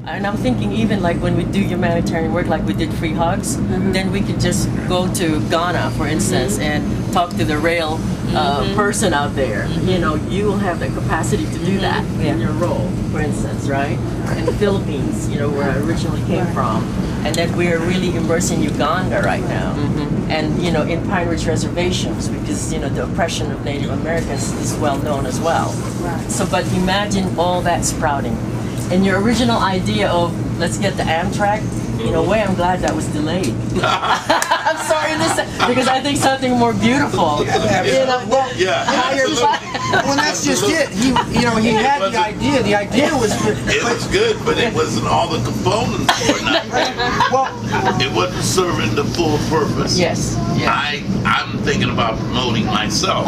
And I'm thinking even like when we do humanitarian work, like we did free hugs, then we could just go to Ghana, for instance, and talk to the rail person out there. You know, you will have the capacity to do that in your role, for instance, right? In the Philippines, you know, where I originally came from. And then we're really immersed in Uganda right now. And, you know, in Pine Ridge reservations, because, you know, the oppression of Native Americans is well known as well. So, but imagine all that sprouting. And your original idea of let's get the Amtrak, in a way, I'm glad that was delayed. I'm sorry to say, because I think something more beautiful. Well, that's just it. He had the idea. The idea was good. It was good, but it wasn't all the components were not there. Well, it wasn't serving the full purpose. Yes. I'm thinking about promoting myself.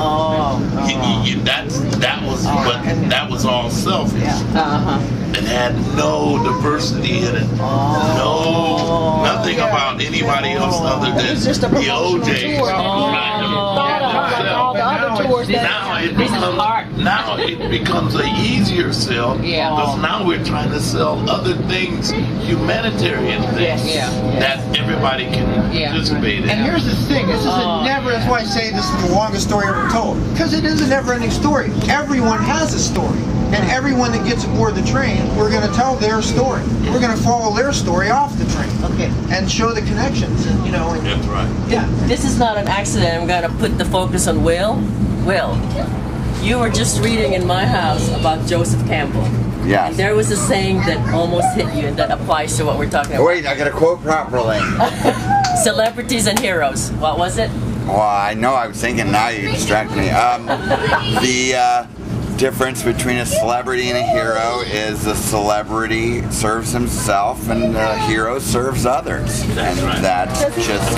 That was all selfish. It had no diversity in it. Nothing about anybody else other than the OJ. Now it becomes an easier sell because now we're trying to sell other things, humanitarian things that everybody can participate in. And here's the thing: this is that's why I say this is the longest story ever told, because it is a never-ending story. Everyone has a story. And everyone that gets aboard the train, we're going to tell their story. We're going to follow their story off the train. And show the connections. And, you know. And, that's right. Yeah. This is not an accident. I'm going to put the focus on Will. Will, you were just reading in my house about Joseph Campbell. Yes. And there was a saying that almost hit you, and that applies to what we're talking about. Wait, I got to quote properly. Celebrities and heroes. What was it? Well, I know I was thinking, now you distract me. The difference between a celebrity and a hero is the celebrity serves himself and the hero serves others. And that's just,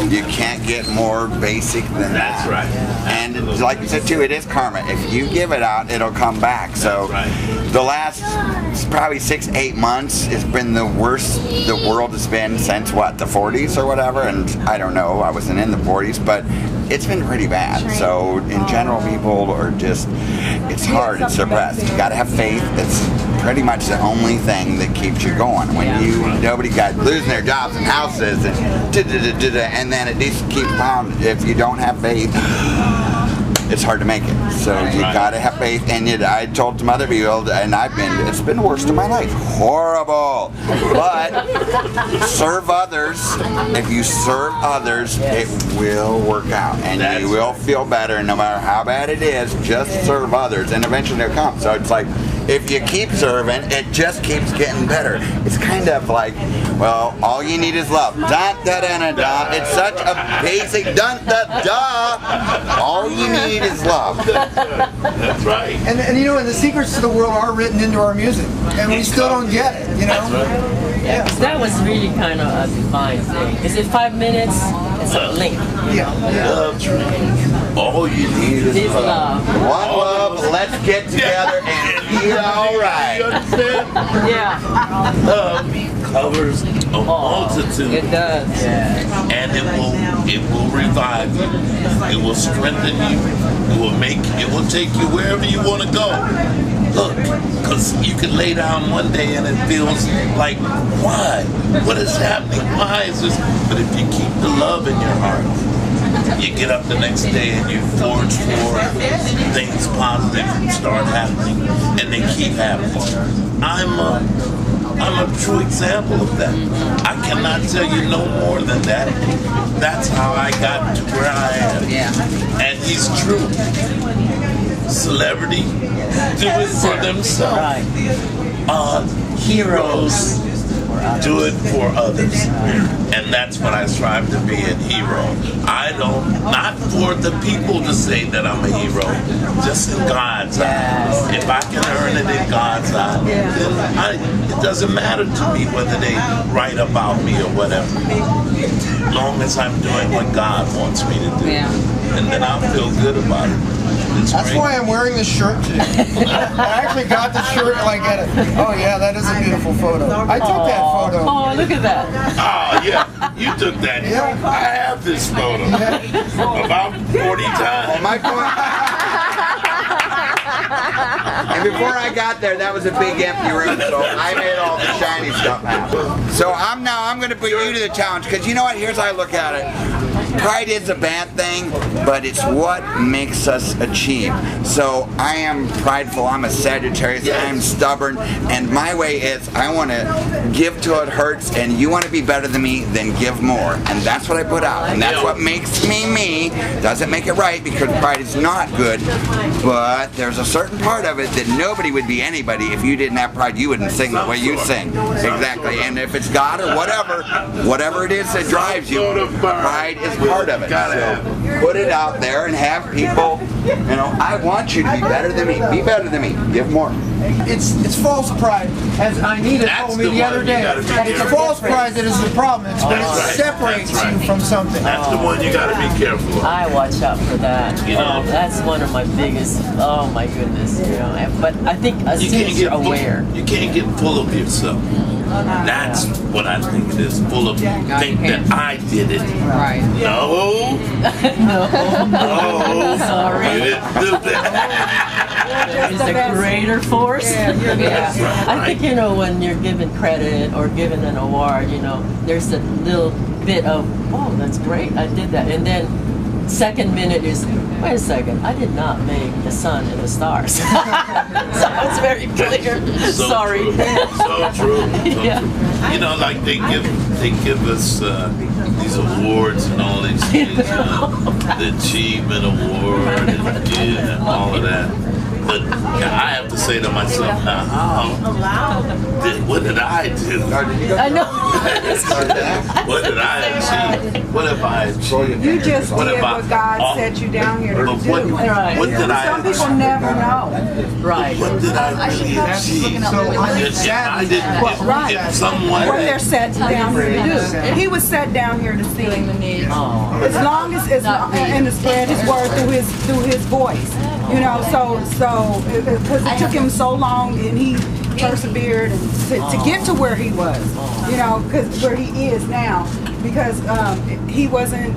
you can't get more basic than that. That's right. And like you said too, it is karma. If you give it out, it'll come back. So the last probably 6-8 months has been the worst the world has been since what, the 40s or whatever? And I don't know, I wasn't in the 40s, but it's been pretty bad. So in general, people are just, it's hard, it's suppressed. You gotta have faith. It's pretty much the only thing that keeps you going. When nobody got losing their jobs and houses and then it just keeps pounding. If you don't have faith, it's hard to make it. So you gotta have faith. And I told some other people, and it's been the worst of my life. Horrible. But serve others. If you serve others, it will work out. And you will feel better. No matter how bad it is, just serve others. And eventually they'll come. So it's like, if you keep serving, it just keeps getting better. It's kind of like, well, all you need is love. Dun, da, da, da, da. It's such a basic dun, da, da. All you need is love. That's right. And you know, and the secrets to the world are written into our music, and we still don't get it. You know. Yeah, because that was really kind of a divine thing. Is it 5 minutes? It's a link. Love train. All you need is love. One love. Let's get together and feel all right. You understand? Love covers a multitude. It does. And it will revive you. It will strengthen you. It will take you wherever you want to go. Look, because you can lay down one day and it feels like, why? What is happening? Why is this? But if you keep the love in your heart, you get up the next day and you forge forward, things positive start happening, and they keep happening. I'm a true example of that. I cannot tell you no more than that. That's how I got to where I am. And he's true. Celebrity, do it for themselves. Heroes, do it for others. And that's what I strive to be, a hero. Not for the people to say that I'm a hero, just in God's eyes. If I can earn it in God's eyes, then it doesn't matter to me whether they write about me or whatever. As long as I'm doing what God wants me to do. And then I'll feel good about it. That's why I'm wearing this shirt today. I actually got the shirt like at it. Oh yeah, that is a beautiful photo. I took that photo. Oh, look at that. Oh yeah, you took that. I have this photo about 40 times. Well, my point. And before I got there, that was a big empty room, so I made all the shiny stuff happen. So I'm going to put you to the challenge, because you know what? Here's how I look at it. Pride is a bad thing, but it's what makes us achieve. So I am prideful. I'm a Sagittarius. I'm stubborn, and my way is I want to give till it hurts, and you want to be better than me, then give more. And that's what I put out, and that's what makes me me. Doesn't make it right, because pride is not good, but there's a certain part of it that nobody would be anybody. If you didn't have pride, you wouldn't sing the way you sing. Exactly. And if it's God or whatever it is that drives you, pride is part of it. So put it out there and have people, you know, I want you to be better than me. Be better than me. Give more. It's false pride, as Anita told me the other day. It's false pride that is the problem. It's when it separates you from something. That's the one you got to be careful of. I watch out for that. You know? That's one of my biggest. Oh my goodness, you know. But I think as soon as you're aware, you can't get full of yourself. That's what I think it is. Full of think that I did it. Right. No. No. Sorry. You didn't do that. Is a greater force. Yeah. I think, you know, when you're given credit or given an award, you know, there's a little bit of, oh, that's great, I did that, and then second minute is, wait a second, I did not make the sun and the stars. So it's very clear. So Sorry. True. So true. So Yeah. true. You know, like they give us these awards and all these things, the achievement award and all of that. But I have to say to myself now, what did I do? I know. What did I achieve? What have I achieved? You just What did about what God all- set you down here to But do. what did I Some people achieve? never know. Right. What did I really achieve? So If I didn't, if someone, What they're set down here to do. He was set down here to sing. Oh. As long as and to spread his word through his voice, you know. So because it took him so long, and he persevered and to get to where he was, you know, because where he is now, because he wasn't.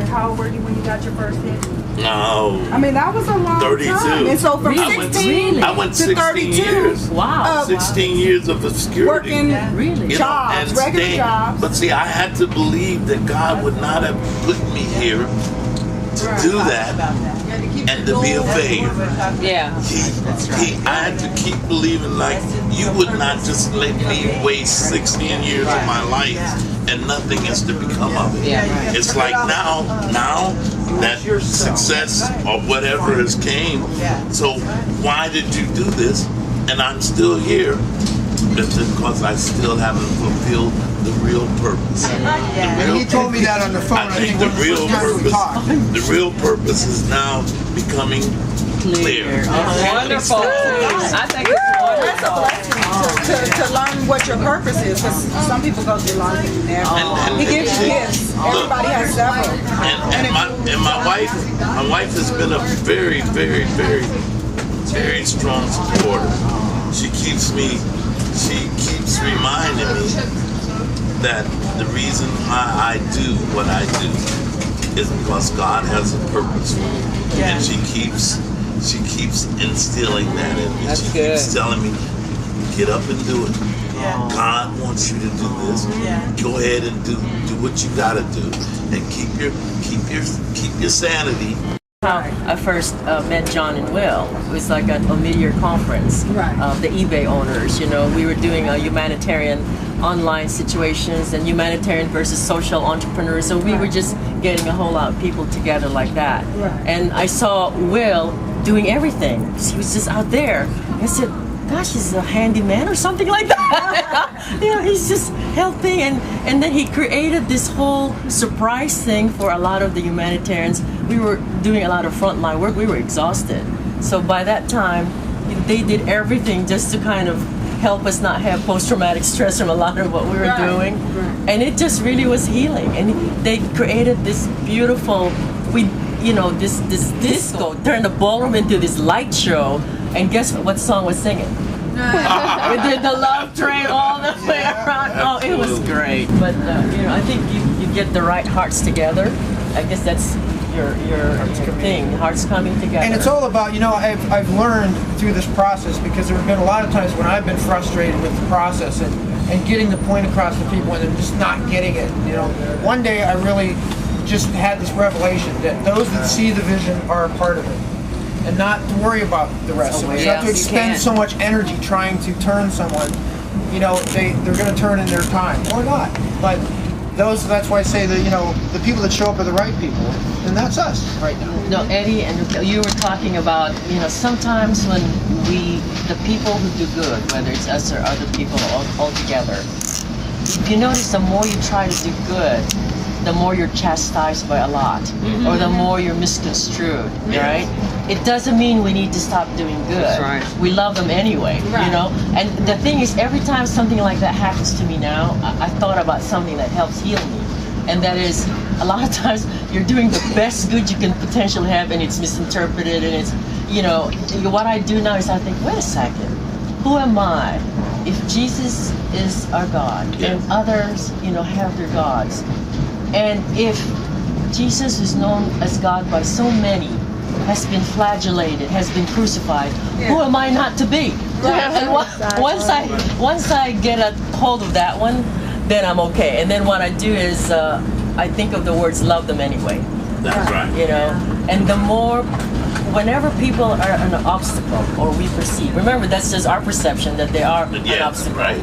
How old were you when you got your first hit? no. I mean, that was a long 32. time. And so from I went 16 I went to 16 32, years. Wow. 16 years of obscurity. working Really? You know, jobs, and regular staying- jobs. But see, I had to believe that God would not have put me here to do that and to be a failure. Yeah. I had to keep believing, like, you would not just let me waste 16 years of my life and nothing is to become of it. Yeah. It's like now that success or whatever has came, so why did you do this? And I'm still here. It's because I still haven't fulfilled the real purpose. And he told me that on the phone. I think the when real first time we talked. purpose is now becoming clear. Wonderful. I think it's That's a wonderful. blessing to learn what your purpose is. Because some people go through life and never. And- He gives you gifts. Everybody has several. And my wife has been a very, very, very, very strong supporter. She keeps reminding me that the reason why I do what I do is because God has a purpose for me. And she keeps instilling that in me. She keeps telling me, get up and do it. God wants you to do this. Go ahead and do what you gotta do, and keep your sanity. How I first met John and Will. It was like a mid-year conference of the eBay owners. You know, we were doing a humanitarian online situations and humanitarian versus social entrepreneurs. So we were just getting a whole lot of people together like that. And I saw Will doing everything. He was just out there. I said, gosh, he's a handyman or something like that. You know, he's just helping, and then he created this whole surprise thing for a lot of the humanitarians. We were doing a lot of frontline work. We were exhausted. So by that time, they did everything just to kind of help us not have post-traumatic stress from a lot of what we were doing. And it just really was healing. And they created this beautiful, this disco, turned the ballroom into this light show. And guess what song was singing? We did the Love Train all the way around. Oh, it was great. But I think you get the right hearts together. I guess that's thing, hearts coming together. And it's all about, you know, I've learned through this process, because there have been a lot of times when I've been frustrated with the process and getting the point across to people and they're just not getting it. You know, one day I really just had this revelation that those that see the vision are a part of it, and not to worry about the rest of it. You have to expend so much energy trying to turn someone. You know, they're going to turn in their time or not, but that's why I say that, you know, the people that show up are the right people, and that's us right now. No, Eddie, and you were talking about, you know, sometimes when the people who do good, whether it's us or other people all together, if you notice, the more you try to do good, the more you're chastised by a lot, or the more you're misconstrued, right? It doesn't mean we need to stop doing good. That's right. We love them anyway, you know? And the thing is, every time something like that happens to me now, I thought about something that helps heal me. And that is, a lot of times, you're doing the best good you can potentially have, and it's misinterpreted, and it's, you know, what I do now is I think, wait a second, who am I? If Jesus is our God, and others, you know, have their gods, and if Jesus is known as God by so many, has been flagellated, has been crucified, who am I not to be? And once I get a hold of that one, then I'm okay. And then what I do is I think of the words "love them anyway." That's right. You know, and the more, whenever people are an obstacle or we perceive, remember that's just our perception that they are an obstacle. Right.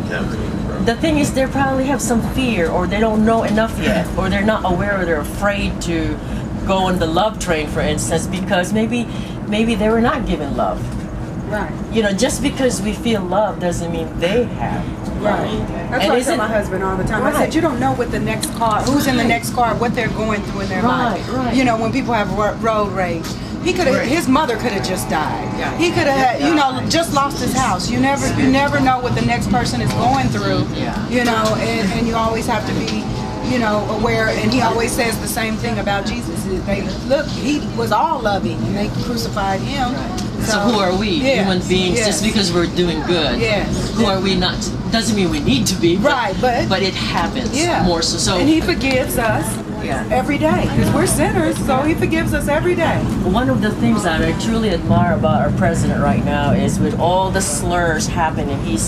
The thing is, they probably have some fear, or they don't know enough yet, or they're not aware, or they're afraid to go on the love train, for instance, because maybe they were not given love. Right. You know, just because we feel love doesn't mean they have. Right. That's what I tell my husband all the time. I said, you don't know what the next car, who's in the next car, what they're going through in their life. Right. You know, when people have road rage. He could have, his mother could have just died. He could have, you know, just lost his house. You never know what the next person is going through. You know, and you always have to be, you know, aware. And he always says the same thing about Jesus. Look, he was all loving, and they crucified him. So who are we, human beings, just because we're doing good? Who are we not? Doesn't mean we need to be. But, but it happens more so. And he forgives us. Every day, because we're sinners, so he forgives us every day. One of the things that I truly admire about our president right now is, with all the slurs happening, he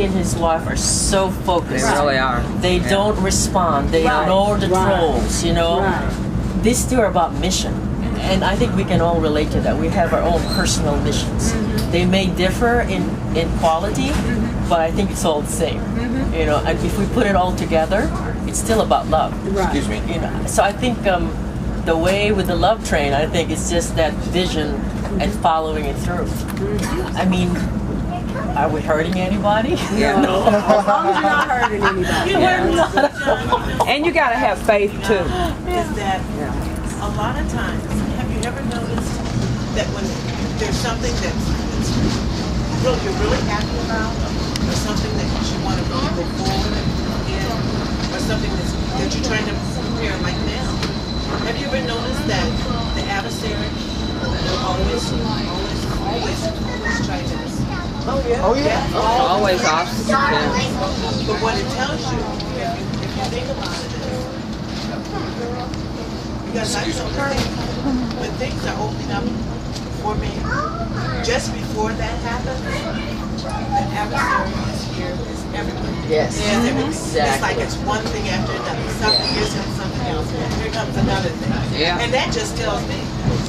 and his wife are so focused. They really are. They don't respond. They ignore the trolls, you know. These two are about mission. And I think we can all relate to that. We have our own personal missions. They may differ in quality, but I think it's all the same. You know, and if we put it all together, it's still about love. Excuse me. You know, so I think the way with the love train, I think it's just that vision and following it through. I mean, are we hurting anybody? No. As long as you're not hurting anybody. We're not. And you gotta have faith too. Is that a lot of times, have you ever noticed that when there's something that you're really happy about, or something that you want to go forward in, or something that you're trying to prepare like now, have you ever noticed that the adversary will always try to... Always obstacles. But what it tells you, if you think about it, is because I know when things are opening up for me, just before that happens, the adversary is here, is everywhere. Yes, Exactly. It's like it's one thing after another. Something is and something else. Here comes another thing. And that just tells me,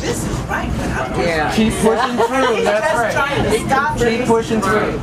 this is right, but I'm Keep pushing through. That's right. trying to stop Keep pushing through.